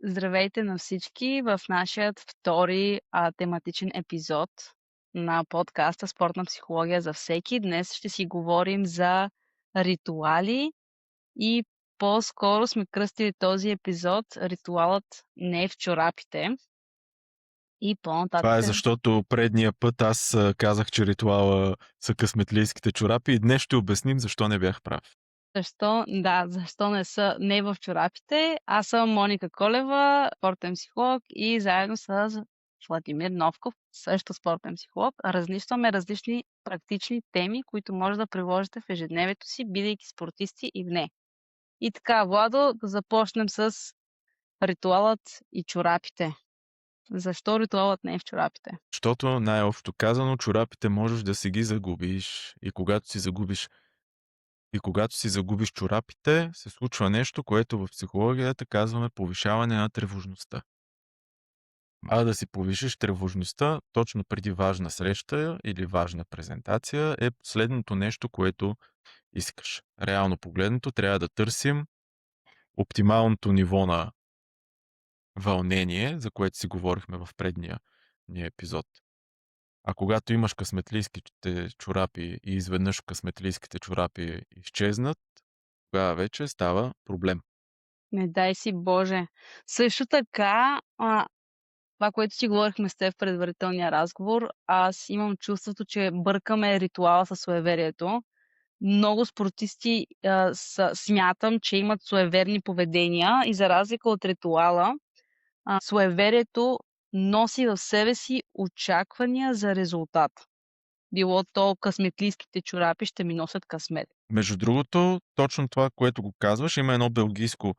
Здравейте на всички в нашия втори тематичен епизод на подкаста Спортна психология за всеки. Днес ще си говорим за ритуали и по-скоро сме кръстили този епизод "Ритуалът не е в чорапите" и Това по-нататък е защото предния път аз казах, че ритуала са късметлийските чорапи и днес ще обясним защо не бях прав. защо не в чорапите. Аз съм Моника Колева, спортен психолог и заедно с Владимир Новков, също спортен психолог, разнищваме различни практични теми, които може да приложите в ежедневието си, бидейки спортисти и не. И така, Владо, да започнем с ритуалът и чорапите. Защо ритуалът не е в чорапите? Защото най-общо казано, чорапите можеш да си ги загубиш и когато си загубиш чорапите, се случва нещо, което в психологията казваме повишаване на тревожността. Да си повишиш тревожността точно преди важна среща или важна презентация е последното нещо, което искаш. Реално погледнато трябва да търсим оптималното ниво на вълнение, за което си говорихме в предния ни епизод. А когато имаш късметлийските чорапи и изведнъж късметлийските чорапи изчезнат, тогава вече става проблем. Не дай си Боже. Също така, това, което си говорихме с теб в предварителния разговор, аз имам чувството, че бъркаме ритуала със суеверието. Много спортисти смятам, че имат суеверни поведения и за разлика от ритуала, суеверието носи в себе си очаквания за резултат. Било то късметлийските чорапи ще ми носят късмет. Между другото, точно това, което го казваш, има едно белгийско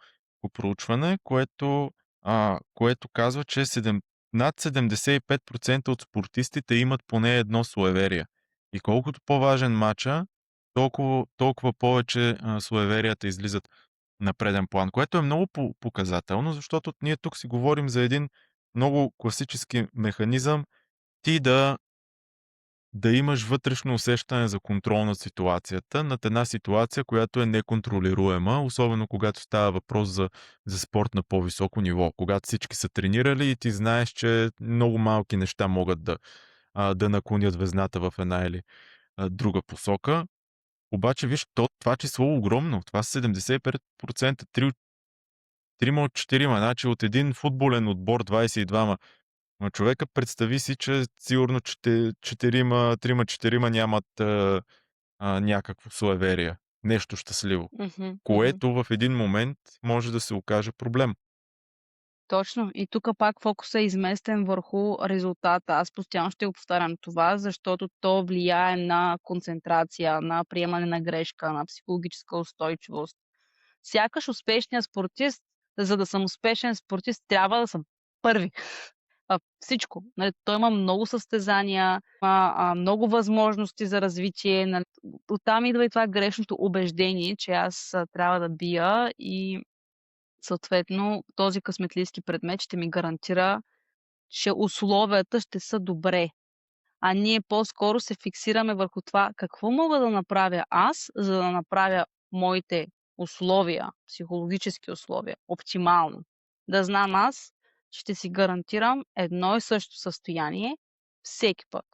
проучване, което казва, че над 75% от спортистите имат поне едно суеверие. И колкото по-важен матча, толкова повече суеверията излизат на преден план, което е много показателно, защото ние тук си говорим за един много класически механизъм ти да имаш вътрешно усещане за контрол над ситуацията, над една ситуация, която е неконтролируема, особено когато става въпрос за спорт на по-високо ниво, когато всички са тренирали и ти знаеш, че много малки неща могат да наклонят везната в една или друга посока. Обаче, виж, това число е огромно. Това са 75%, 3 от 4, значи от един футболен отбор 22 човека, представи си, че сигурно 3-4 нямат някакво суеверие, нещо щастливо, което в един момент може да се окаже проблем. Точно. И тук пак фокусът е изместен върху резултата. Аз постоянно ще го повтарям това, защото то влияе на концентрация, на приемане на грешка, на психологическа устойчивост. Сякаш успешният спортист, за да съм успешен спортист, трябва да съм първи. Всичко. Нали, той има много състезания, има много възможности за развитие. Нали. Оттам идва и това грешното убеждение, че аз трябва да бия и съответно този късметлийски предмет ще ми гарантира, че условията ще са добре. А ние по-скоро се фиксираме върху това какво мога да направя аз, за да направя моите условия, психологически условия, оптимално. Да знам аз, че ще си гарантирам едно и също състояние всеки път.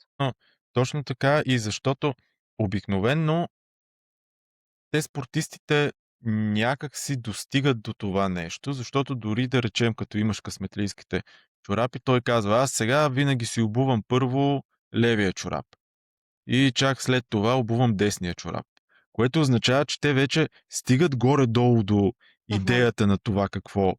Точно така, и защото обикновенно те спортистите някак си достигат до това нещо, защото дори да речем, като имаш късметлийските чорапи, той казва, аз сега винаги си обувам първо левия чорап и чак след това обувам десния чорап, което означава, че те вече стигат горе-долу до идеята на това какво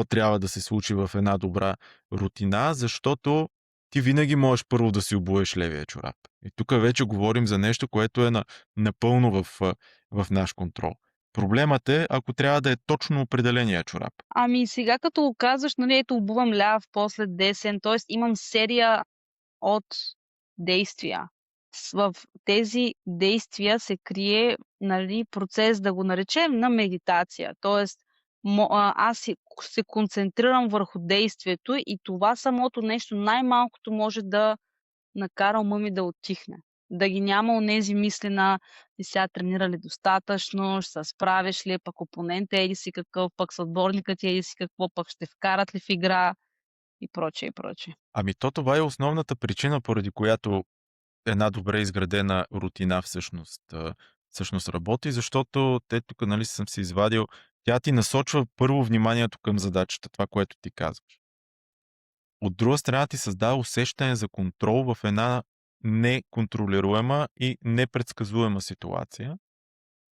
трябва да се случи в една добра рутина, защото ти винаги можеш първо да си обуеш левия чорап. И тук вече говорим за нещо, което е напълно в наш контрол. Проблемът е, ако трябва да е точно определения чорап. Ами сега като го казваш, нали, ето обувам ляв, после десен, т.е. имам серия от действия. В тези действия се крие, нали, процес, да го наречем, на медитация. Тоест, аз се концентрирам върху действието и това самото нещо най-малкото може да накара ума ми да отихне. Да ги няма онези мисли на: „Ти сега тренирали достатъчно, ще се справиш ли, пък опонентът еди-си какъв, пък съотборникът ти еди-си какво, пък ще вкарат ли в игра“ и прочее, и прочее. Ами то това е основната причина, поради която една добре изградена рутина всъщност работи, защото те тук, нали, съм си извадил, тя ти насочва първо вниманието към задачата, това, което ти казваш. От друга страна ти създава усещане за контрол в една неконтролируема и непредсказуема ситуация.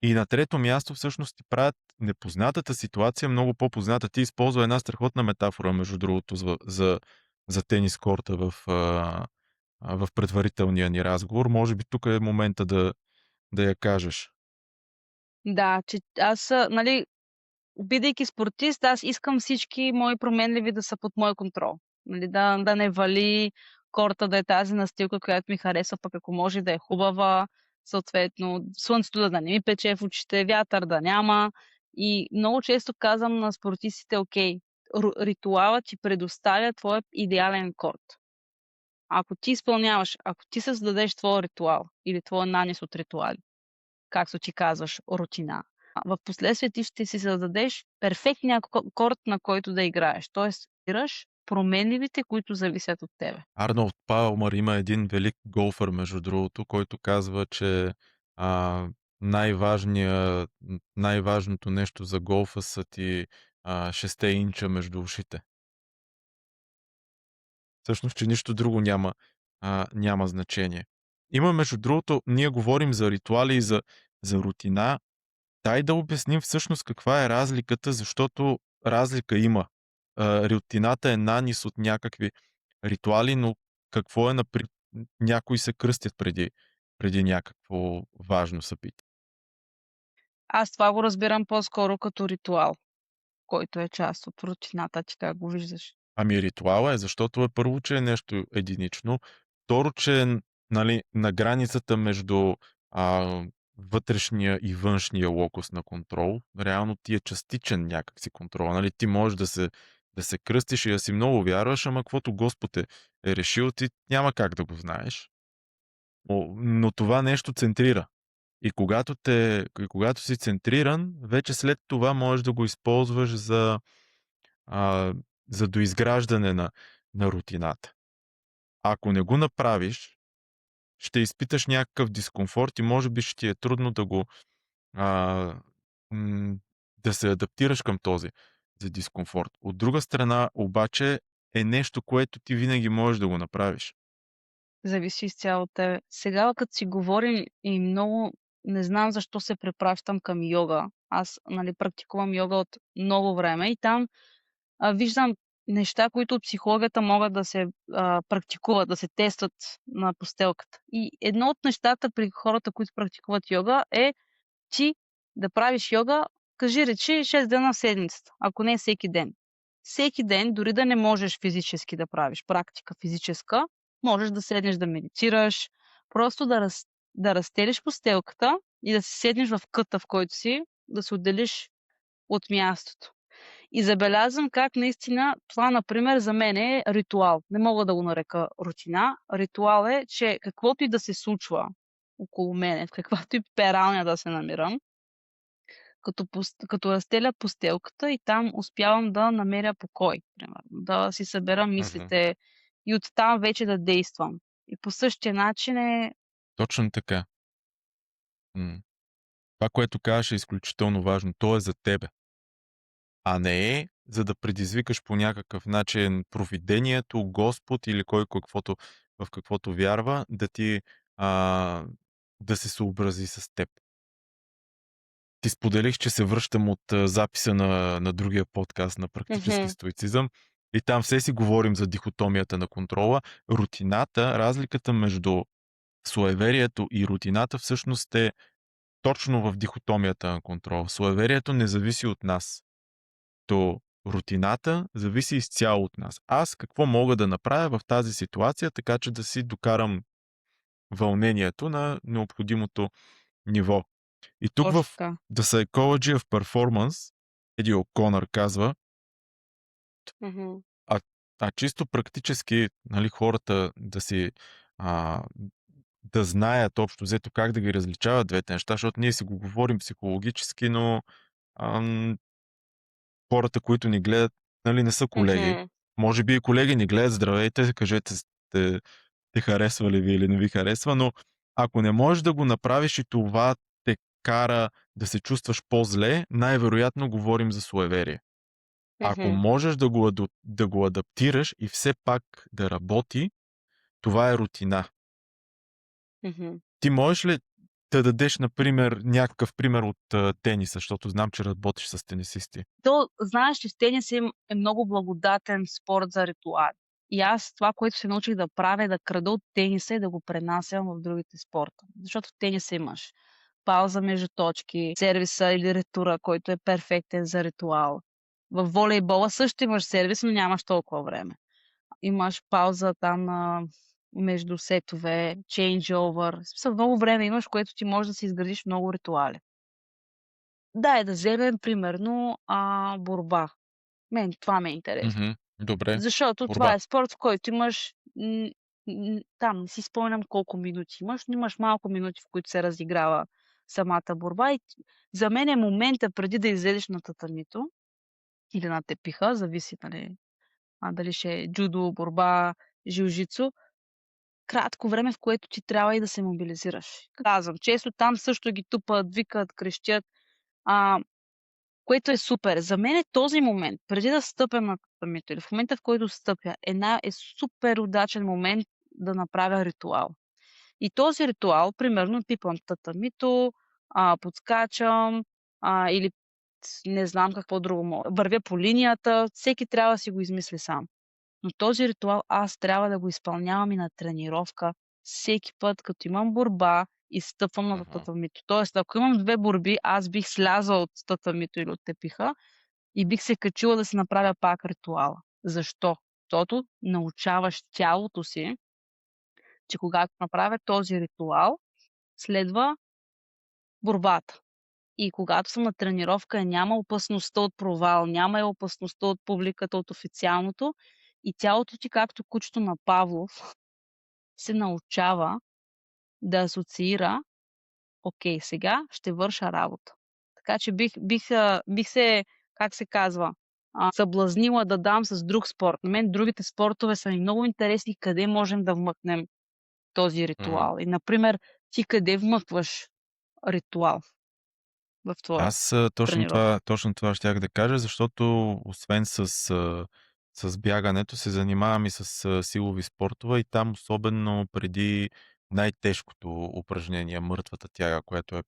И на трето място всъщност ти правят непознатата ситуация много по-позната. Ти използва една страхотна метафора, между другото, за тенис корта в предварителния ни разговор. Може би тук е момента да я кажеш. Да, че аз, нали, бидейки спортист, аз искам всички мои променливи да са под мой контрол. Нали, да не вали, корта да е тази настилка, която ми харесва, пък ако може да е хубава, съответно слънцето да не ми пече в очите, вятър да няма. И много често казвам на спортистите: окей, ритуалът ти предоставя твоя идеален корт. Ако ти изпълняваш, ако ти създадеш твоя ритуал или твоя нанес от ритуали, както ти казваш, рутина, впоследствие ти ще си създадеш перфектния корт, на който да играеш. Тоест, избираш променливите, които зависят от тебе. Арнолд Палмър има един велик голфър, между другото, който казва, че а, най-важното нещо за голфа са ти 6 инча между ушите. Всъщност, че нищо друго няма значение. Има, между другото, ние говорим за ритуали и за рутина. Дай да обясним всъщност каква е разликата, защото разлика има. Рутината е нанис от някакви ритуали, но какво е някои се кръстят преди някакво важно събитие. Аз това го разбирам по-скоро като ритуал, който е част от рутината. Ти как го виждаш? Ами ритуала е, защото е първо, че е нещо единично. Второ, че е, нали, на границата между а, вътрешния и външния локус на контрол. Реално ти е частичен някакси контрол. Нали? Ти можеш да се кръстиш и да си много вярваш, ама каквото Господ е решил, ти няма как да го знаеш. Но това нещо центрира. И когато си центриран, вече след това можеш да го използваш а, за доизграждане на рутината. Ако не го направиш, ще изпиташ някакъв дискомфорт и може би ще ти е трудно а, да се адаптираш към този за дискомфорт. От друга страна, обаче, е нещо, което ти винаги можеш да го направиш. Зависи изцяло от тебе. Сега, като си говорим и много, не знам защо се препращам към йога. Аз, нали, практикувам йога от много време и там виждам неща, които от психологията могат да се практикуват, да се тестват на постелката. И едно от нещата при хората, които практикуват йога, е ти да правиш йога, кажи речи 6 дена в седмицата, ако не всеки ден. Всеки ден, дори да не можеш физически да правиш практика физическа, можеш да седнеш да медитираш, просто да разстелиш постелката и да се седнеш в къта, в който си, да се отделиш от мястото. И забелязвам как наистина това, например, за мен е ритуал. Не мога да го нарека рутина. Ритуал е, че каквото и да се случва около мене, в каквато и пералня да се намирам, като разстеля постелката и там успявам да намеря покой, примерно, да си събера Мгм. мислите и оттам вече да действам. И по същия начин е Точно така. Това, което казваш, е изключително важно. То е за тебе, а не е за да предизвикаш по някакъв начин провидението, Господ или кой в каквото вярва, а, да се съобрази с теб. Ти споделих, че се връщам от записа на другия подкаст на практически мгм, стоицизъм и там все си говорим за дихотомията на контрола. Рутината, разликата между суеверието и рутината всъщност е точно в дихотомията на контрола. Суеверието не зависи от нас. То рутината зависи изцяло от нас. Аз какво мога да направя в тази ситуация, така че да си докарам вълнението на необходимото ниво. И тук в точно така. The Psychology of Performance Еди О'Конър казва, Мгм. а чисто практически, нали, хората а, да знаят общо взето как да ги различават двете неща, защото ние си го говорим психологически, но ам, хората, които ни гледат, нали, не са колеги. Мгм. Може би и колеги ни гледат, здравейте, кажете те харесва ли ви или не ви харесва, но ако не можеш да го направиш и това те кара да се чувстваш по-зле, най-вероятно говорим за суеверие. Ако Мгм. можеш да го адаптираш и все пак да работи, това е рутина. Мгм. Ти можеш ли да дадеш, например, някакъв пример от тениса, защото знам, че работиш с тенисисти? То, знаеш, че тенис е много благодатен спорт за ритуали. И аз това, което се научих да правя, е да крада от тениса и да го пренасям в другите спортове. Защото в тениса имаш пауза между точки, сервиса или ретура, който е перфектен за ритуал. В волейбола също имаш сервис, но нямаш толкова време. Имаш пауза там между сетове, changeover. В смисъл, много време имаш, което ти може да си изградиш много ритуали. Да, да вземем примерно борба. Мен това ме е интересно. Мгм. Добре. Защото това Борба. е спорт, в който имаш там не си спомням колко минути имаш, но имаш малко минути, в които се разиграва самата борба и за мен е момента преди да излезеш на татамито или на тепиха, зависи, нали, дали ще е джудо, борба, жилжицу, кратко време, в което ти трябва и да се мобилизираш. Казвам, често там също ги тупат, викат, крещят. А, Което е супер. За мен е този момент, преди да стъпя на татамито или в момента, в който стъпя, е супер удачен момент да направя ритуал. И този ритуал, примерно, пипам татамито, подскачам, или не знам какво друго мога. Вървя по линията, всеки трябва да си го измисли сам. Но този ритуал аз трябва да го изпълнявам и на тренировка всеки път, като имам борба и стъпвам на Ага. татамито. Тоест, ако имам 2 борби, аз бих слязла от татамито или от тепиха и бих се качила да си направя пак ритуала. Защо? Защото научаваш тялото си, че когато направя този ритуал, следва борбата. И когато съм на тренировка, няма опасността от провал, няма опасността от публиката, от официалното и тялото ти, както кучето на Павлов, се научава да асоциира: „Окей, сега ще върша работа.“ Така че бих се, как се казва, съблазнила да дам с друг спорт. На мен другите спортове са ми много интересни, къде можем да вмъкнем този Мгм. ритуал. И например, ти къде вмъкваш ритуал в твоята Аз тренировка? точно това щях да кажа, защото освен с бягането се занимавам и с силови спортове и там особено преди най-тежкото упражнение, мъртвата тяга, което е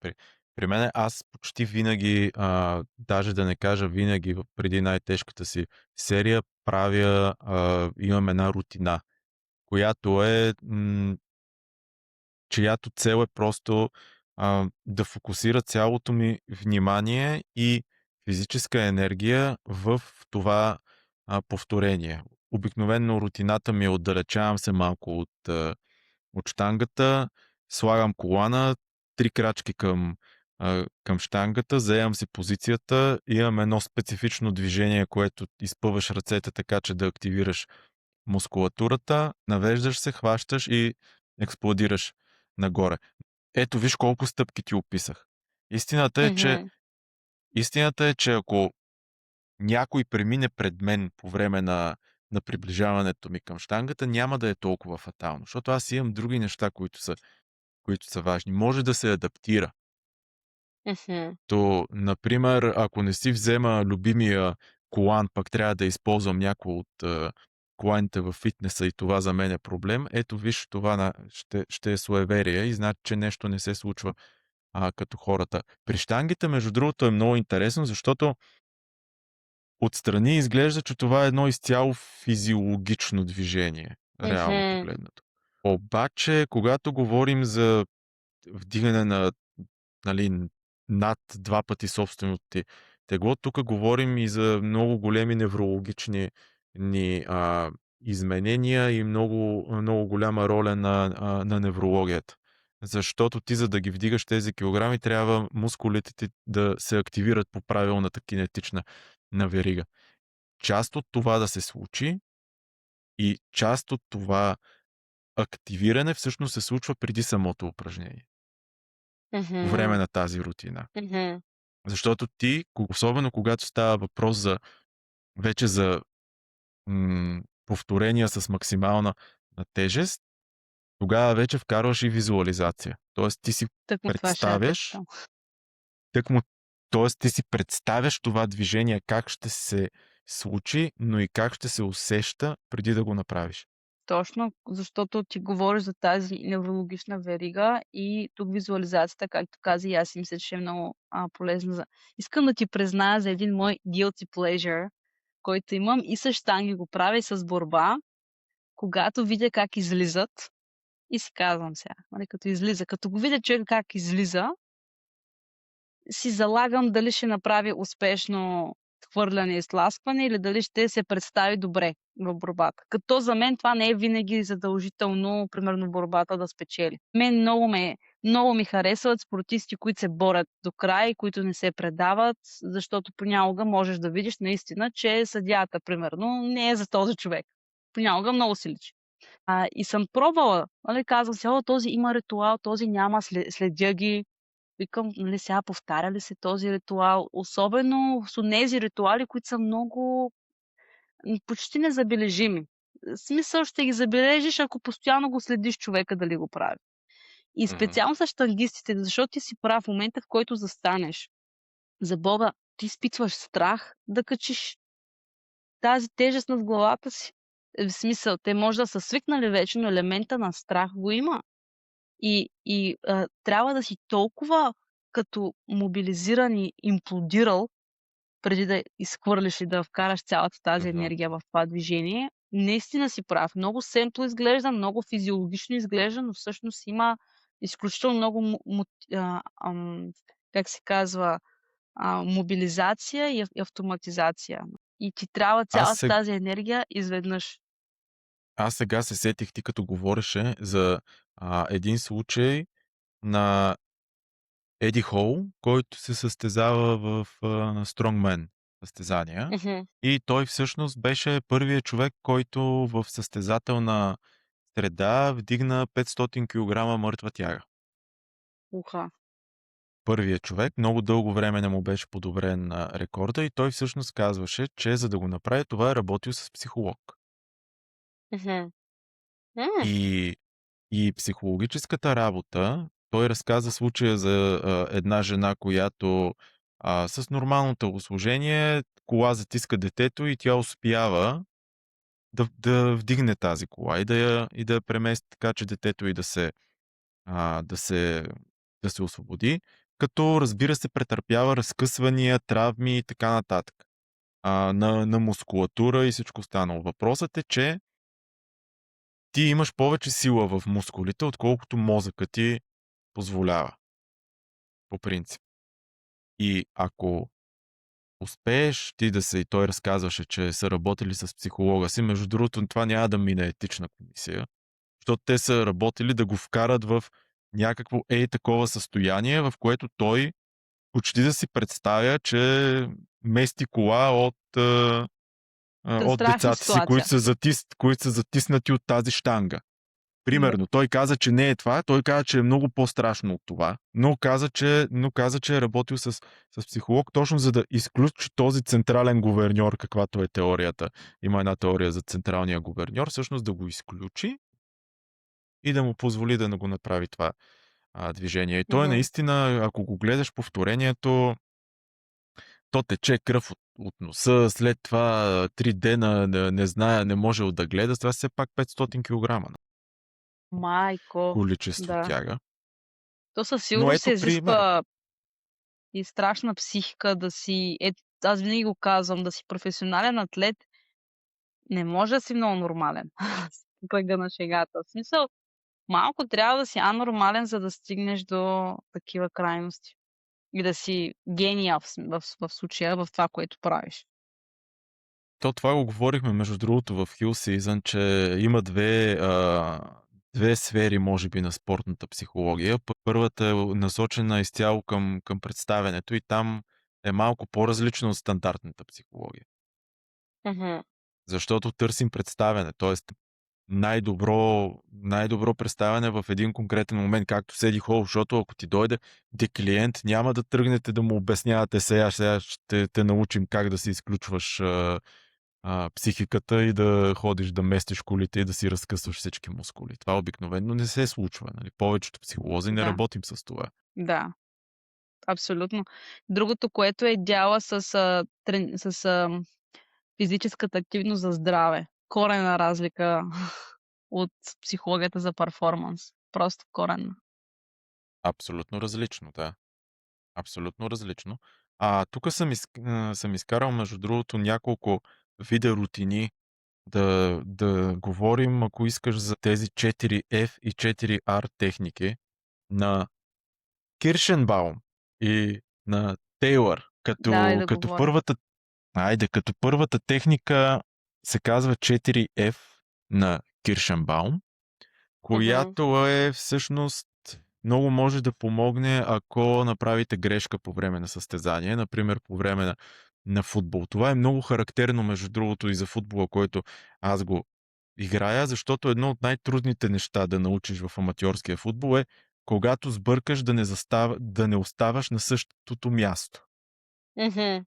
при мене, аз почти винаги, даже да не кажа винаги, преди най-тежката си серия правя, имам една рутина, която е чиято цел е просто, да фокусира цялото ми внимание и физическа енергия в това, повторение. Обикновено рутината ми е: отдалечавам се малко от щангата, слагам колана, 3 крачки към щангата, заемам си позицията, имам едно специфично движение, което изпъваш ръцете така, че да активираш мускулатурата, навеждаш се, хващаш и експлодираш нагоре. Ето виж колко стъпки ти описах. Истината е, че Мгм. истината е, че ако някой премине пред мен по време на приближаването ми към щангата, няма да е толкова фатално, защото аз имам други неща, които са важни. Може да се адаптира. Мгм. То, например, ако не си взема любимия колан, пък трябва да използвам някой от коланите във фитнеса и това за мен е проблем, ето виж, това ще е суеверие и значи, че нещо не се случва като хората. При щангите, между другото, е много интересно, защото отстрани изглежда, че това е едно изцяло физиологично движение, реално Мгм. погледнато. Обаче, когато говорим за вдигане на, нали, над 2 пъти собственото ти тегло. Тук говорим и за много големи неврологични изменения и много, много голяма роля на неврологията. Защото ти, за да ги вдигаш тези килограми, трябва мускулите ти да се активират по правилната кинетична на верига. Част от това да се случи и част от това активиране всъщност се случва преди самото упражнение, по време Мгм. на тази рутина. Мгм. Защото ти, особено когато става въпрос вече за повторения с максимална тежест, тогава вече вкарваш и визуализация. Тоест ти си Тъкмо това щях да те представяш питам. тъкмо тоест ти си представяш това движение как ще се случи, но и как ще се усеща преди да го направиш. Точно, защото ти говориш за тази неврологична верига и тук визуализацията, както каза, и аз си мисля, че е много полезна за... Искам да ти призная за един мой guilty pleasure, който имам и с щанги го правя и с борба, когато видя как излизат и си казвам сега, нали, като излиза, като го видя човек как излиза, си залагам дали ще направи успешно хвърляне и сласкване или дали ще се представи добре в борбата. Като за мен това не е винаги задължително, примерно борбата да спечели. Мен много ми харесват спортисти, които се борят до край, които не се предават, защото понякога можеш да видиш наистина, че съдията, примерно, не е за този човек. Понякога много се личи. И съм пробвала, нали, казвам си, о, този има ритуал, този няма, следя ги. Викам, нали, сега повтаря ли се този ритуал? Особено с онези ритуали, които са много почти незабележими. В смисъл ще ги забележиш, ако постоянно го следиш човека дали го прави. И Мгм. специално с щангистите, защото ти си прав в момента, в който застанеш. За Бога, ти изпитваш страх да качиш тази тежест над главата си. В смисъл, те може да са свикнали вече, но елемента на страх го има. Трябва да си толкова като мобилизиран и имплодирал, преди да изхвърлиш и да вкараш цялата тази Мгм. енергия в това движение. Наистина си прав. Много семпло изглежда, много физиологично изглежда, но всъщност има изключително много как се казва, мобилизация и автоматизация. И ти трябва Аз цялата се тази енергия изведнъж. аз сега се сетих, ти като говореше за, един случай на Еди Хол, който се състезава в, стронгмен състезания. Мгм. И той всъщност беше първият човек, който в състезателна среда вдигна 500 килограма мъртва тяга. Уха. Първият човек, много дълго време не му беше подобрен, рекорда и той всъщност казваше, че за да го направи това е работил с психолог. Мгм. И психологическата работа, той разказа случая за, една жена, която, с нормално телосложение, кола затиска детето и тя успява да вдигне тази кола и да я премести така, че детето й а, да се да се освободи, като разбира се претърпява разкъсвания, травми и така нататък, на мускулатура и всичко останало. Въпросът е, че ти имаш повече сила в мускулите, отколкото мозъкът ти позволява, по принцип. И ако успееш ти и той разказваше, че са работили с психолога си, между другото, това няма да мине етична комисия, защото те са работили да го вкарат в някакво такова състояние, в което той почти да си представя, че мести кола от Страшна децата си, ситуация. които са затиснати от тази щанга. Да. Примерно, той каза, че не е това, той каза, че е много по-страшно от това, но каза, че е работил с психолог точно за да изключи този централен гуверньор, каквато е теорията. Има една теория за централния гуверньор, всъщност да го изключи и да му позволи да не го направи това движение. И той Мгм. наистина, ако го гледаш повторението, то тече кръв от носа, след това 3 дена не знае, не можел да гледа, това все пак 500 килограма Майко, количество да. тяга. То със Но сигурност се ето пример. изисква и страшна психика да си аз винаги го казвам, да си професионален атлет не може да си много нормален. С кръга на шегата. В смисъл, малко трябва да си анормален, за да стигнеш до такива крайности. И да си гения в случая, в това, което правиш. То това го говорихме, между другото, в Hill Season, че има две сфери, може би, на спортната психология. Първата е насочена изцяло към представянето и там е малко по-различно от стандартната психология. Мгм. Защото търсим представяне, т.е. най-добро представяне в един конкретен момент, както седи Хол, защото ако ти дойде клиент, няма да тръгнете да му обяснявате сега ще те научим как да си изключваш психиката и да ходиш да местиш колите и да си разкъсваш всички мускули. Това обикновено не се случва. Нали? Повечето психолози не Да, работим с това. да, абсолютно. Другото, което е дяла с физическата активност за здраве. Коренна разлика от психологията за перформанс. Просто коренна. Абсолютно различно, да. Абсолютно различно. Тук съм изкарал, между другото, няколко вида рутини да говорим, ако искаш, за тези 4F и 4R техники на Киршенбаум и на Тейлър. Давай Като, да като говорим. първата, като първата техника се казва 4F на Киршенбаум, Мгм. която е всъщност много може да помогне, ако направите грешка по време на състезание, например по време на футбол. Това е много характерно, между другото, и за футбола, който аз го играя, защото едно от най-трудните неща да научиш в аматьорския футбол е когато сбъркаш да не оставаш на същото място. Мгм.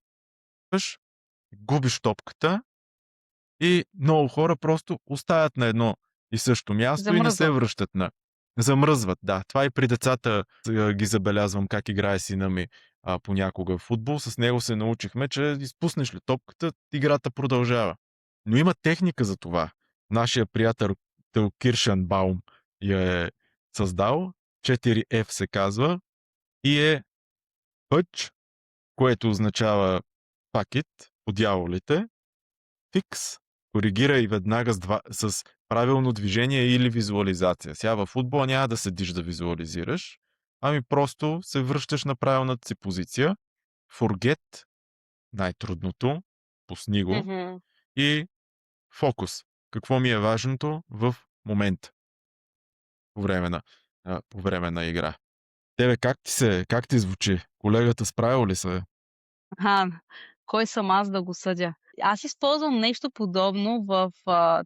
Губиш топката и много хора просто оставят на едно и също място и не се Замръзват. връщат Замръзват, да. Това и при децата ги забелязвам как играе сина ми понякога в футбол. С него се научихме, че изпуснеш ли топката, играта продължава. Но има техника за това. Нашия приятел Киршенбаум я е създал. 4F се казва и е пъч, което означава пакет по дяволите, фикс, коригирай веднага с правилно движение или визуализация. Сега във футбола няма да седиш да визуализираш, ами просто се връщаш на правилната си позиция. Forget, най-трудното, пусни го, Мгм. и фокус. Какво ми е важното в момента, по време на игра. Тебе как ти звучи? Колегата справил ли се? Аха, кой съм аз да го съдя? Аз използвам нещо подобно в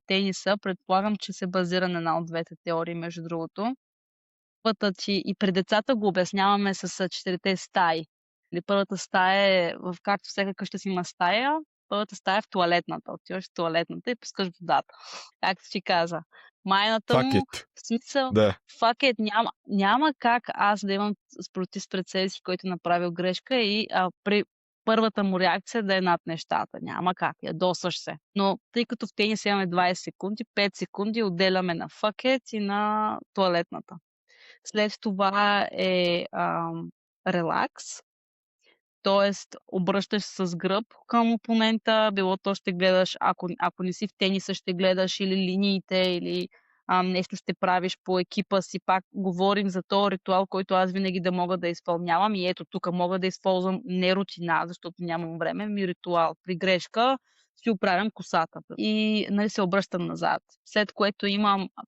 тениса. Предполагам, че се базира на една от двете теории, между другото. Пътът и при децата го обясняваме с четирите стаи. Или първата стая е, както всяка къща си има стая, първата стая е в туалетната. Отиваш в туалетната и пускаш водата. Както ти каза. Майната Fuck му, it. в смисъл, Да. fuck it, няма как аз да имам против пред себе си, който е направил грешка и при първата му реакция да е над нещата. Няма как, ядосваш се. Но тъй като в тенис имаме 20 секунди, 5 секунди отделяме на fuck it и на туалетната. След това е релакс, т.е. обръщаш с гръб към опонента, било то ще гледаш, ако не си в тениса, ще гледаш или линиите, или нещо ще правиш по екипа си. Пак говорим за този ритуал, който аз винаги да мога да изпълнявам. И ето тук мога да използвам не рутина, защото нямам време, ми ритуал. При грешка си оправям косата и нали, се обръщам назад. След което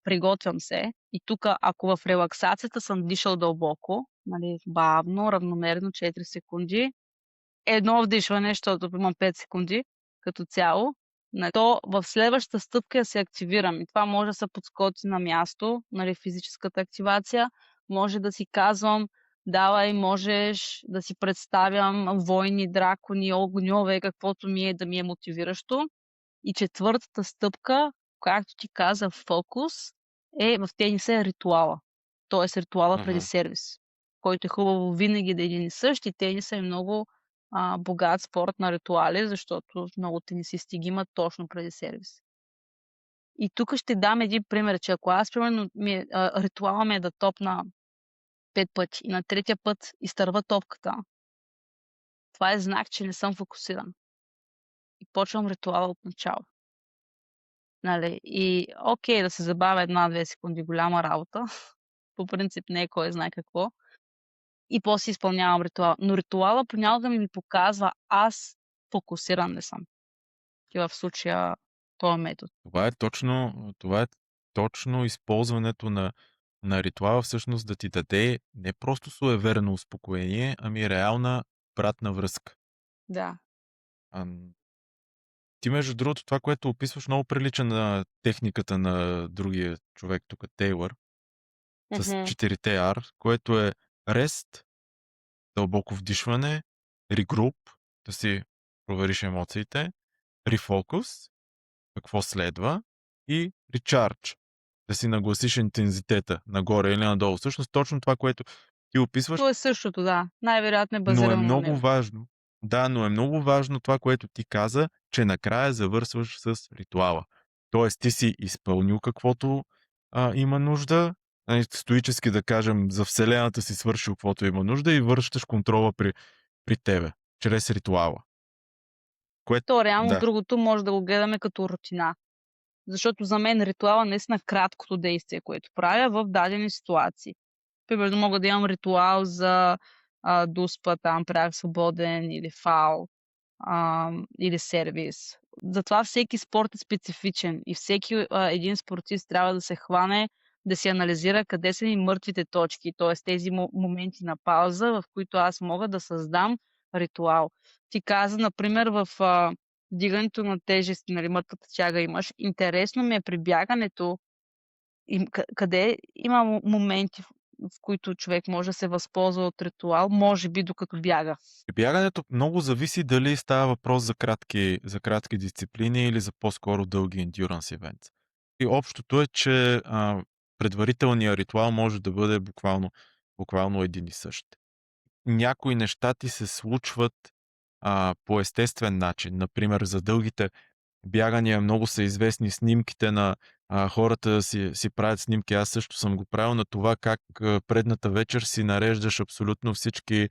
приготвям се и тук, ако в релаксацията съм дишал дълбоко, нали, бавно, равномерно 4 секунди, едно вдишване, защото имам 5 секунди като цяло, то в следващата стъпка се активирам. И това може да се подскочи на място, нали, физическата активация. Може да си казвам, давай, можеш да си представям войни, дракони, огньове, каквото да ми е мотивиращо. И четвъртата стъпка, както ти каза, фокус, в тениса е ритуала. Тоест ритуала преди Мгм. сервис, който е хубаво винаги да е един и същ. И тениса е много богат спорт на ритуали, защото много тенисисти ги имат точно преди сервис. И тук ще дам един пример, че ако аз, примерно, ритуала ми е да топна 5 пъти и на третия път изтърва топката, това е знак, че не съм фокусиран. И почвам ритуала от начало. Нали? И окей, да се забавя 1-2 секунди, голяма работа. По принцип не е кой знае какво. И после изпълнявам ритуала. Но ритуала понякога ми показва аз фокусиран ли съм. И в случая този метод. Това е точно използването на ритуала всъщност да ти даде не просто суеверно успокоение, ами реална обратна връзка. Да. Ам, Ти между другото това, което описваш, много прилича на техниката на другия човек тук, Тейлър, с Мгм. 4 R, което е REST, дълбоко вдишване, Regroup, да си провериш емоциите, Refocus, какво следва, и Recharge, да си нагласиш интензитета нагоре или надолу. Всъщност точно това, което ти описваш, То е същото, да. Най-вероятно е но е базирано на много него. важно. Да, но е много важно това, което ти каза, че накрая завършваш с ритуала. Тоест, ти си изпълнил каквото има нужда, стоически да кажем, за Вселената си свършил каквото има нужда и връщаш контрола при тебе, чрез ритуала. Което, То реално да, другото може да го гледаме като рутина. Защото за мен ритуала е наистина краткото действие, което правя в дадени ситуации. Примерно мога да имам ритуал за дуспа, там прях свободен или фал, или сервис. Затова всеки спорт е специфичен и всеки един спортист трябва да се хване, да си анализира къде са ми мъртвите точки, т.е. тези моменти на пауза, в които аз мога да създам ритуал. Ти каза, например, в вдигането на тежести, нали, мъртвата тяга имаш. Интересно ми е при бягането, къде има моменти, в които човек може да се възползва от ритуал, може би докато бяга. при бягането много зависи дали става въпрос за кратки дисциплини или за по-скоро дълги endurance events. И общото е, че предварителният ритуал може да бъде буквално един и същ. Някои неща ти се случват по естествен начин. Например, за дългите бягания много са известни снимките на хората си правят снимки. Аз също съм го правил на това как предната вечер си нареждаш абсолютно всички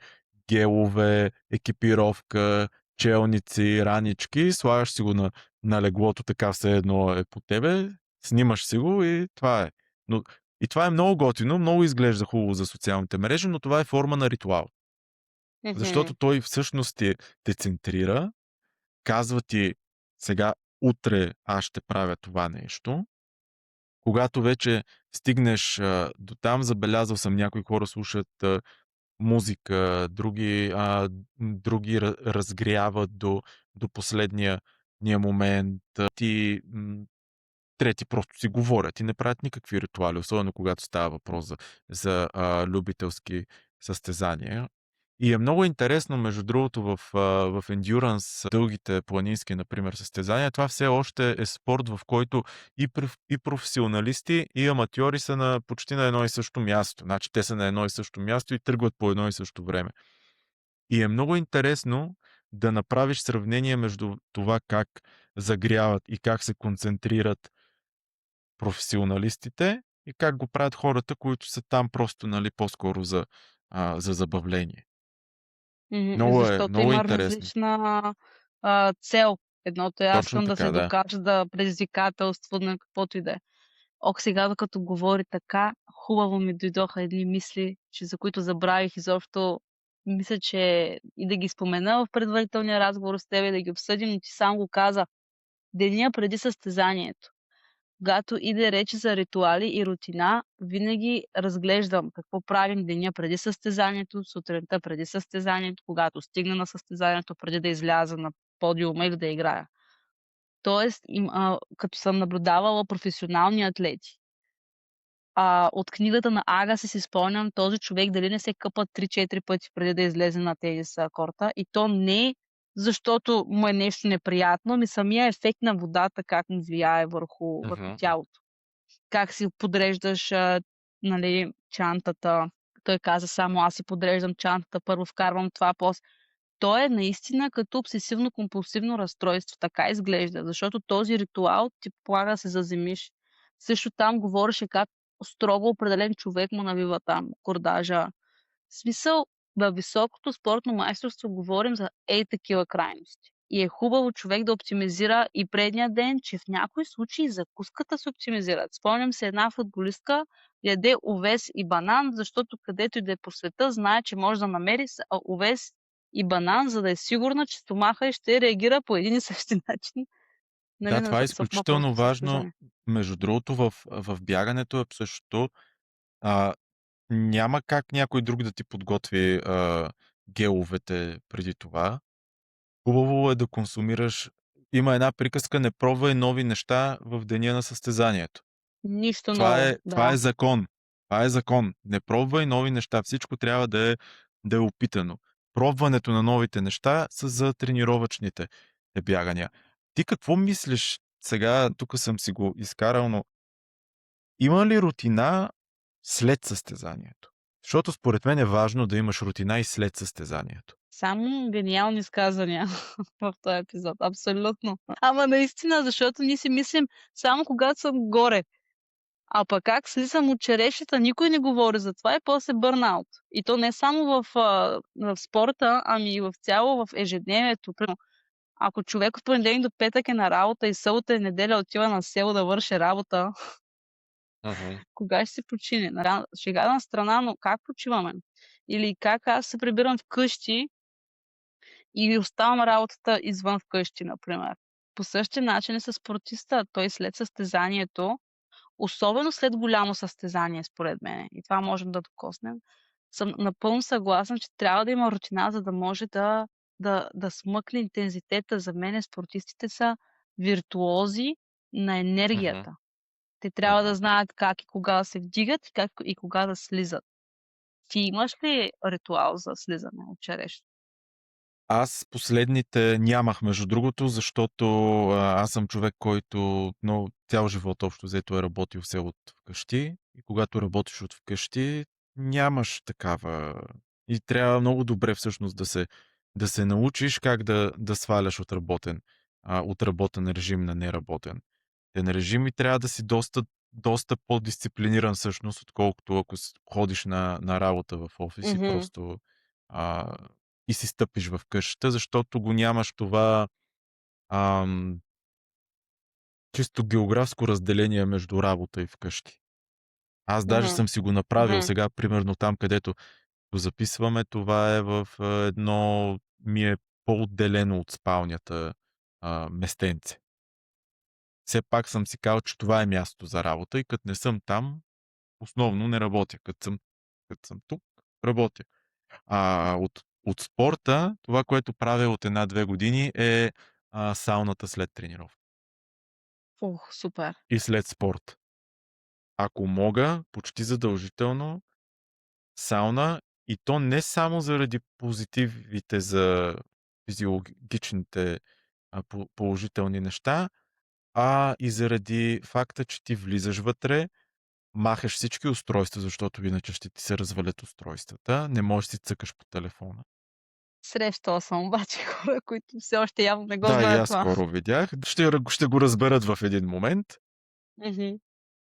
гелове, екипировка, челници, ранички, слагаш си го на леглото, така все едно е по тебе, снимаш си го и това е. И това е много готино, много изглежда хубаво за социалните мрежи, но това е форма на ритуал. Защото Мгм. той всъщност те центрира, казва ти: сега, утре аз ще правя това нещо. Когато вече стигнеш до там, забелязал съм, някои хора слушат музика, други разгряват до последния момент. Трети просто си говорят и не правят никакви ритуали, особено когато става въпрос за любителски състезания. И е много интересно, между другото, в ендюранс, дългите планински, например, състезания, това все още е спорт, в който и професионалисти, и аматьори са почти на едно и също място. Значи те са на едно и също място и тръгват по едно и също време. И е много интересно да направиш сравнение между това как загряват и как се концентрират професионалистите и как го правят хората, които са там просто, нали, по-скоро за забавление. Защото Много е има интересно. различна цел. Едното е аз Точно искам да се така, да. докажа, да предизвикателство на каквото и да е. Ох, сега докато говори така, хубаво ми дойдоха едни мисли, за които забравих изобщо. Мисля, че и да ги спомена в предварителния разговор с теб и да ги обсъдим, но ти сам го каза. Деня преди състезанието. Когато иде реч за ритуали и рутина, винаги разглеждам какво правим деня преди състезанието, сутринта преди състезанието, когато стигна на състезанието, преди да изляза на подиума или да играя. Тоест, като съм наблюдавала професионални атлети, от книгата на Агаси си спомням този човек дали не се къпа 3-4 пъти преди да излезе на тенис корта, и то не защото му е нещо неприятно, ами самия ефект на водата как му влияе върху Мгм. тялото. Как си подреждаш, нали, чантата. Той каза: „Само аз си подреждам чантата, първо вкарвам това, после“. То е наистина като обсесивно-компулсивно разстройство, така изглежда, защото този ритуал ти полага да се заземиш. Също там говореше как строго определен човек му навива там кордажа. В смисъл, във високото спортно майсторство говорим за такива крайности. И е хубаво човек да оптимизира и предния ден, че в някои случаи закуската се оптимизират. Спомням се една футболистка яде овес и банан, защото където и да е по света, знае, че може да намери овес и банан, за да е сигурна, че стомаха й ще реагира по един и същи начин, нали, Да, на това е въпросното изключително важно. състезание. Между другото, в бягането е същото. А, Няма как някой друг да ти подготви геловете преди това. Хубаво е да консумираш има една приказка: „Не пробвай нови неща в деня на състезанието.“ Нищо Това ново, е това да. е закон. Това е закон. Не пробвай нови неща. Всичко трябва да е опитано. Пробването на новите неща са за тренировъчните бягания. Ти какво мислиш, сега тук съм си го изкарал, но има ли рутина след състезанието? Защото според мен е важно да имаш рутина и след състезанието. Само гениални изказвания в този епизод. Абсолютно. Ама наистина, защото ние си мислим само когато съм горе. А пък как слизам от черешата, никой не говори за това и после бърнаут. И то не само в спорта, ами и в цяло в ежедневието. Примерно, ако човек от понеделник до петък е на работа и събота и неделя отива на село да върши работа, Мгм. кога ще се почине? Шега на страна, но как почиваме? Или как аз се прибирам вкъщи и оставам работата извън вкъщи, например. По същия начин е със спортиста. Той след състезанието, особено след голямо състезание, според мен, и това можем да докоснем, съм напълно съгласна, че трябва да има рутина, за да може да смъкне интензитета. За мен спортистите са виртуози на Мгм. енергията. Те трябва да Мгм. знаят как и кога да се вдигат и как и кога да слизат. Ти имаш ли ритуал за слизане от черешата? Аз последните нямах, между другото, защото аз съм човек, който много цял живот общо взето е работил все от вкъщи. И когато работиш от вкъщи, нямаш такава. И трябва много добре всъщност да се научиш как да сваляш от работен режим на неработен. Ten режим и трябва да си доста по-дисциплиниран всъщност, отколкото ако ходиш на работа в офис и Мгм. просто а, и си стъпиш в къщата, защото го нямаш това ам, чисто географско разделение между работа и вкъщи. Аз даже Мгм. съм си го направил Мгм. сега, примерно там, където го записваме, това е в едно ми е по-отделено от спалнята местенце. Все пак съм си казал, че това е място за работа и като не съм там, основно не работя. Като съм тук, работя. От спорта, това, което правя от 1-2 години е сауната след тренировка Ух, супер. и след спорт. Ако мога, почти задължително сауна, и то не само заради позитивите за физиологичните положителни неща, а и заради факта, че ти влизаш вътре, махаш всички устройства, защото иначе ще ти се развалят устройствата, не можеш да си цъкаш по телефона. Срещала съм обаче хора, които все още явно не го Да, и знаят аз това. скоро видях. Ще го разберат в един момент. Мгм.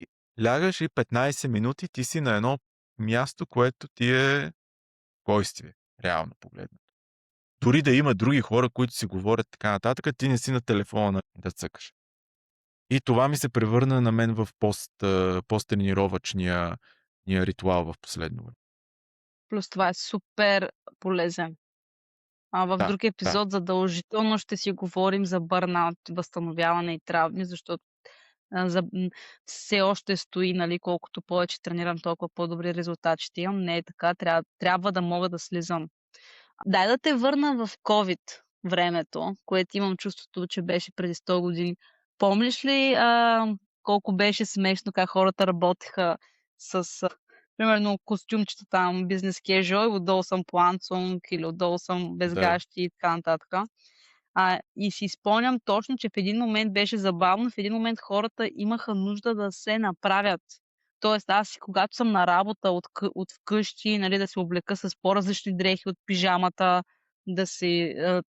И лягаш и 15 минути ти си на едно място, което ти е спокойствие, реално погледнато. Дори да има други хора, които си говорят така нататък, ти не си на телефона да цъкаш. И това ми се превърна на мен в посттренировъчния ритуал в последно време. Плюс това е супер полезен. В Да, друг да. епизод задължително ще си говорим за бърнаут, възстановяване и травми, защото все още стои, нали, колкото повече тренирам, толкова по-добри резултати ще имам. Не е така, трябва да мога да слизам. Дай да те върна в ковид времето, което имам чувството, че беше преди 100 години. Помниш ли колко беше смешно как хората работеха с, примерно, костюмчета там, бизнес casual, и отдолу съм планцунг или отдолу съм без Да. гащи и така нататък. И си спомням точно, че в един момент беше забавно, в един момент хората имаха нужда да се направят. Тоест аз, когато съм на работа от вкъщи, нали, да се облека с по-различни дрехи от пижамата,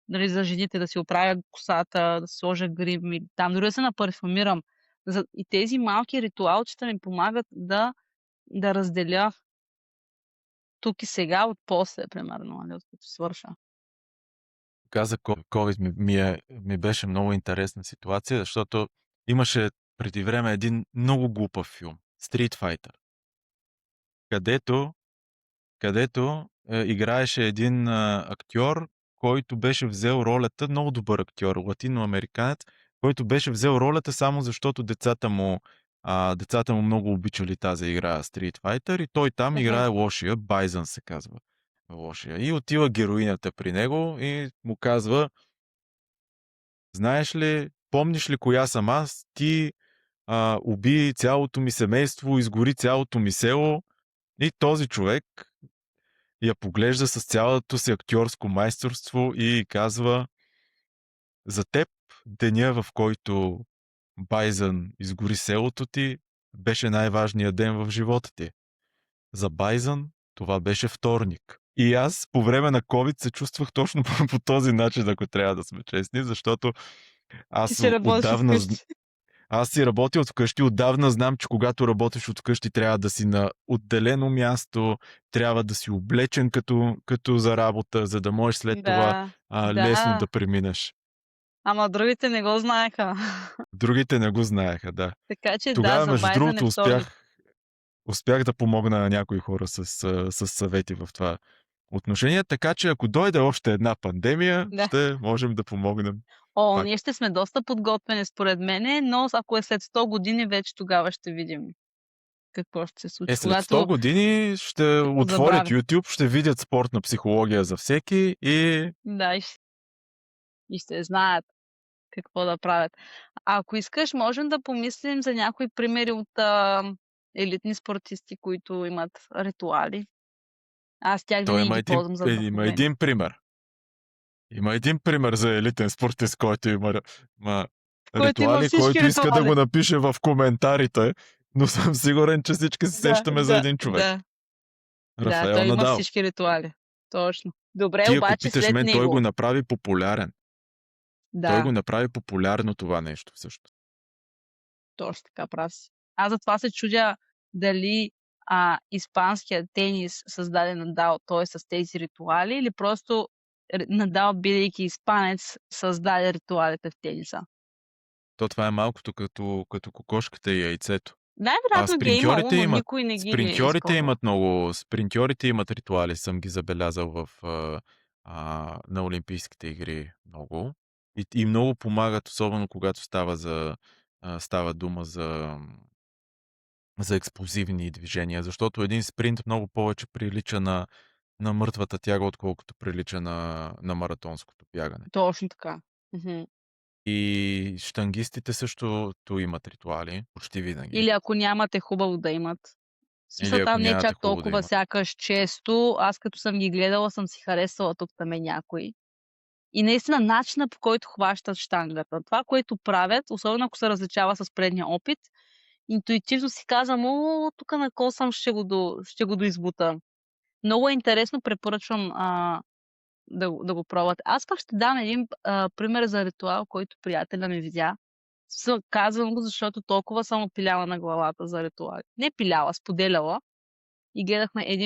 нали, за жените да си оправя косата, да си сложа грим или там, дори да се напарфюмирам. И тези малки ритуалчета ми помагат да разделя тук и сега от после, примерно, нали, от като свърша. Каза COVID ми беше много интересна ситуация, защото имаше преди време един много глупав филм Street Fighter, където играеше един актьор, който беше взел ролята, много добър актьор, латиноамериканец, който беше взел ролята само защото децата му много обичали тази игра Street Fighter и той там играе лошия, Байзън се казва. Лошия. И отива героинята при него и му казва: знаеш ли, помниш ли коя съм аз? Ти уби цялото ми семейство, изгори цялото ми село. И този човек я поглежда с цялото си актьорско майсторство и казва: за теб деня, в който Байзън изгори селото ти, беше най-важният ден в живота ти. За Байзън това беше вторник. И аз по време на COVID се чувствах точно по този начин, ако трябва да сме честни, защото Ти аз си работиш отдавна вкъщи. аз си работя от вкъщи, отдавна знам, че когато работиш от вкъщи, трябва да си на отделено място, трябва да си облечен като за работа, за да можеш след това Да, лесно да. да преминеш. Ама другите не го знаеха. Другите не го знаеха, да. Така че да, Тогава, за между Байзън е другото, вторник. успях да помогна на някои хора с съвети в това отношение, така че ако дойде още една пандемия, Да. ще можем да помогнем. О, Пак. ние ще сме доста подготвени според мене, но ако е след 100 години, вече тогава ще видим какво ще се случи. След 100 Когато години ще отворят забравят. YouTube, ще видят спортна психология за всеки и Да, и ще знаят какво да правят. А ако искаш, можем да помислим за някои примери от елитни спортисти, които имат ритуали. Аз тях той винаги ги ползвам за има вдъхновение. един пример. Има един пример за елитен спортист, който има Който има ритуали, всички който иска да ритуали. го напише в коментарите, но съм сигурен, че всички се Да, сещаме за да, един човек. да. Да, Рафаел той има Надал. всички ритуали. Точно. Добре, Ти ако обаче питаш след мен, той го него. направи популярен. Той Да, го направи популярно това нещо всъщност. точно така, прав си. Аз затова се чудя дали испанският тенис създаде Надал, т.е. с тези ритуали, или просто Надал, бидейки испанец, създаде ритуалите в тениса. Това е малкото като кокошката и яйцето. Най-вероятно ги е имало, но никой не ги е Спринтьорите изпробвал. спринтьорите имат ритуали, съм ги забелязал на Олимпийските игри много. И много помагат, особено когато става дума за експлозивни движения, защото един спринт много повече прилича на мъртвата тяга, отколкото прилича на маратонското бягане. Точно така. Мгм. И щангистите също имат ритуали, почти винаги. Или ако нямате, хубаво да имат. В смисъл, Или ако там не е нямате, чак хубаво да толкова имат. сякаш често. Аз като съм ги гледала, съм си харесала тук там е някой. И наистина начина, по който хващат щангата. Това, което правят, особено ако се различава с предния опит, интуитивно си казвам: о, тук на косъм ще го доизбута. Много е интересно, препоръчвам да го пробвате. Аз пък ще дам един пример за ритуал, който приятеля ми видя. Казвам го, защото толкова съм опиляла на главата за ритуали. Не пиляла, споделяла. И гледахме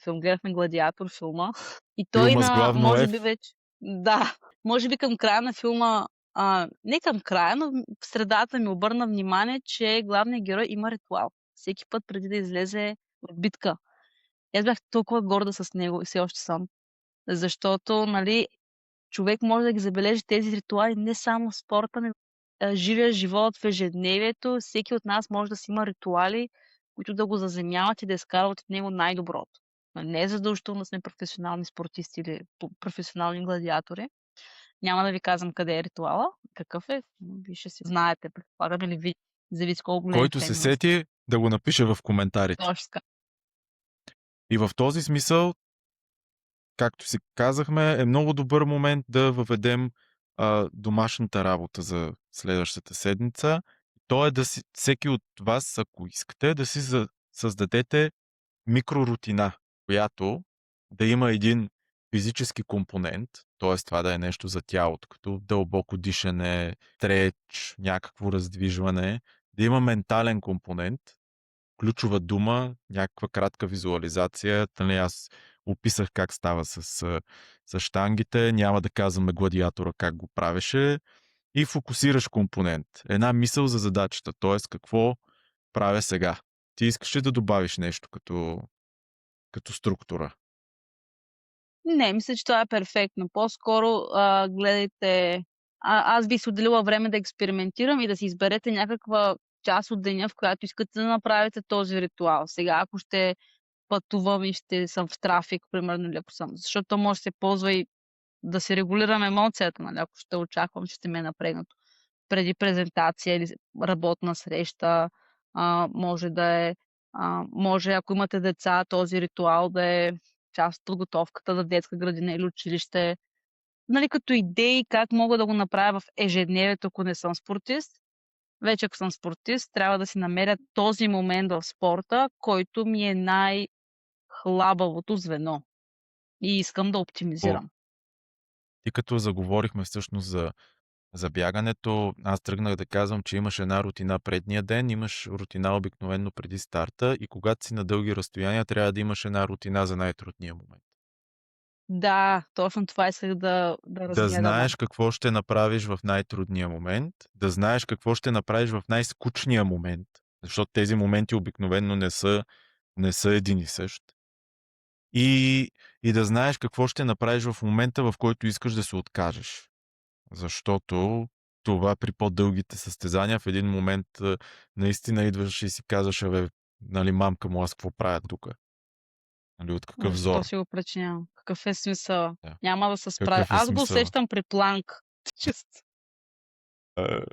гледахме Гладиатор филма. И той Филма с главно може F. би вече, да, може би към края на филма, не към края, но в средата ми обърна внимание, че главният герой има ритуал. Всеки път преди да излезе в битка. Аз бях толкова горда с него и все още съм. Защото, нали, човек може да ги забележи тези ритуали не само в спорта, но живия живот, в ежедневието. Всеки от нас може да си има ритуали, които да го заземяват и да изкарват от него най-доброто. Не е задължително да сме професионални спортисти или професионални гладиатори. Няма да ви казвам къде е ритуала, какъв е, но вие ще си знаете, предполагам, или ви зависи колко големи Който се фенове сте. сети, да го напише в коментарите. Точно така. И в този смисъл, както си казахме, е много добър момент да въведем домашната работа за следващата седмица. То е всеки от вас, ако искате, да си създадете микрорутина, която да има един физически компонент, т.е. това да е нещо за тялото, като дълбоко дишане, треч, някакво раздвижване, да има ментален компонент, ключова дума, някаква кратка визуализация. Нали, аз описах как става с щангите, няма да казваме гладиатора как го правеше, и фокусираш компонент. Една мисъл за задачата, т.е. какво правя сега. Ти искаш ли да добавиш нещо като структура? Не, мисля, че това е перфектно. По-скоро гледайте. Аз бих си отделила време да експериментирам и да си изберете някаква част от деня, в която искате да направите този ритуал. Сега, ако ще пътувам и ще съм в трафик, примерно, или ако съм, защото то може да се ползва и да си регулирам емоцията, нали, ако ще очаквам, че ще ми е напрегнато. Преди презентация или работна среща, може да е, може, ако имате деца, този ритуал да е част от подготовката за детска градина или училище. Нали, като идеи как мога да го направя в ежедневието, ако не съм спортист. Вече ако съм спортист, трябва да си намеря този момент в спорта, който ми е най-хлабавото звено и искам да О, оптимизирам. и като заговорихме всъщност за бягането, аз тръгнах да казвам, че имаш една рутина предния ден, имаш рутина обикновено преди старта и когато си на дълги разстояния, трябва да имаш една рутина за най-трудния момент. Да, точно това исках да Да разгледаме. знаеш какво ще направиш в най-трудния момент, да знаеш какво ще направиш в най-скучния момент, защото тези моменти обикновено не са един и същ. И да знаеш какво ще направиш в момента, в който искаш да се откажеш. Защото това при по-дългите състезания в един момент наистина идваш и си казваш, абе, нали, мамка му, аз какво правя тук? Нали, от какъв Защо зор? си го причинявам? Какъв е смисъл? Да. Няма да се справя. Какъв е Аз го смисъл? усещам при планк. Чисто.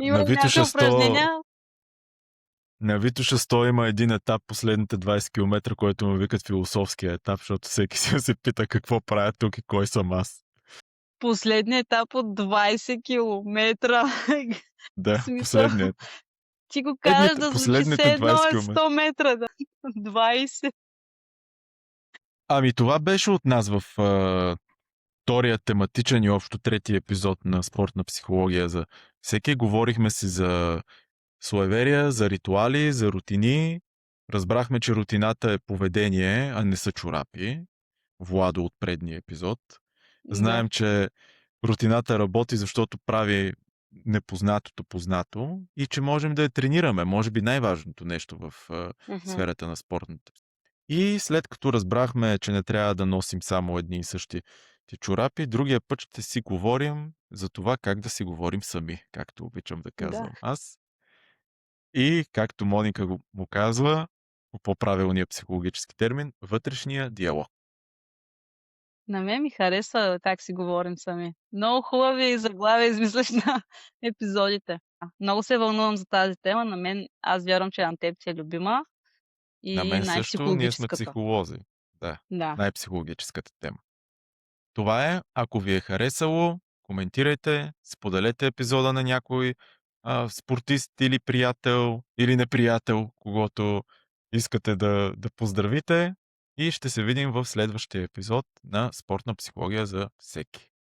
Има На някакви Витоша 100, упражнения. на Витоша 100 има един етап последните 20 км, който му викат философския етап, защото всеки си се пита какво правя тук и кой съм аз. Последният етап от 20 километра. В Да, смисъл, последният. ти го казваш да звучи Последните все едно 20 е км. 100 метра. Да. 20. Ами това беше от нас в втория тематичен и общо трети епизод на спортна психология. За всеки говорихме си за суеверия, за ритуали, за рутини. Разбрахме, че рутината е поведение, а не са чорапи. Владо от предния епизод. Да. Знаем, че рутината работи, защото прави непознатото познато и че можем да я тренираме. Може би най-важното нещо в Мгм. сферата на спортната. И след като разбрахме, че не трябва да носим само едни и същи ти чорапи, другия път ще си говорим за това как да си говорим сами, както обичам да Да. казвам аз. И както Моника му казва, по по-правилния психологически термин, вътрешния диалог. На мен ми харесва как си говорим сами. Много хубави заглавия измисляш на епизодите. Много се вълнувам за тази тема. На мен, аз вярвам, че на теб ти е любима На и мен също, ние сме най-психологическата. психолози. Да, Да. най-психологическата тема. Това е, ако ви е харесало, коментирайте, споделете епизода на някой спортист или приятел или неприятел, когото искате да поздравите и ще се видим в следващия епизод на Спортна психология за всеки.